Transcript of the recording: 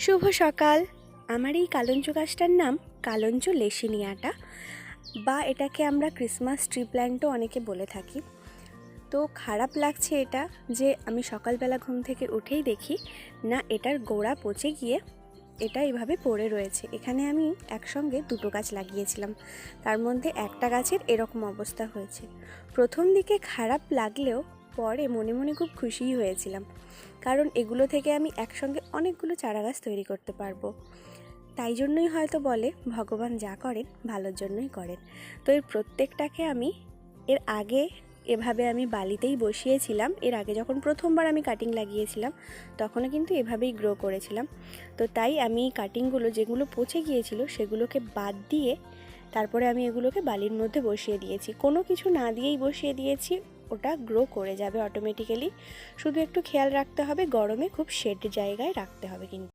শুভ সকাল। আমার এই কালঞ্চ গাছটার নাম কালঞ্চ লেসিনিয়াটা, বা এটাকে আমরা ক্রিসমাস ট্রি প্ল্যান্টও অনেকে বলে থাকি। তো খারাপ লাগছে এটা যে আমি সকালবেলা ঘুম থেকে উঠেই দেখি না এটার গোড়া পচে গিয়ে এটা এভাবে পড়ে রয়েছে। এখানে আমি একসঙ্গে দুটো গাছ লাগিয়েছিলাম, তার মধ্যে একটা গাছের এরকম অবস্থা হয়েছে। প্রথম দিকে খারাপ লাগলেও পরে মনে মনে খুব খুশিই হয়েছিলাম, কারণ এগুলো থেকে আমি একসঙ্গে অনেকগুলো চারা গাছ তৈরি করতে পারবো। তাই জন্যই হয়তো বলে ভগবান যা করেন ভালোর জন্যই করেন। তো এর প্রত্যেকটাকে আমি এর আগে এভাবে আমি বালিতেই বসিয়েছিলাম। এর আগে যখন প্রথমবার আমি কাটিং লাগিয়েছিলাম তখনও কিন্তু এভাবেই গ্রো করেছিলাম। তো তাই আমি এই কাটিংগুলো যেগুলো পচে গিয়েছিল সেগুলোকে বাদ দিয়ে তারপরে আমি এগুলোকে বালির মধ্যে বসিয়ে দিয়েছি। কোনো কিছু না দিয়েই বসিয়ে দিয়েছি, ওটা গ্রো করে যাবে অটোমেটিক্যালি। শুধু একটু খেয়াল রাখতে হবে, গরমে খুব শেড জায়গায় রাখতে হবে কিন্তু।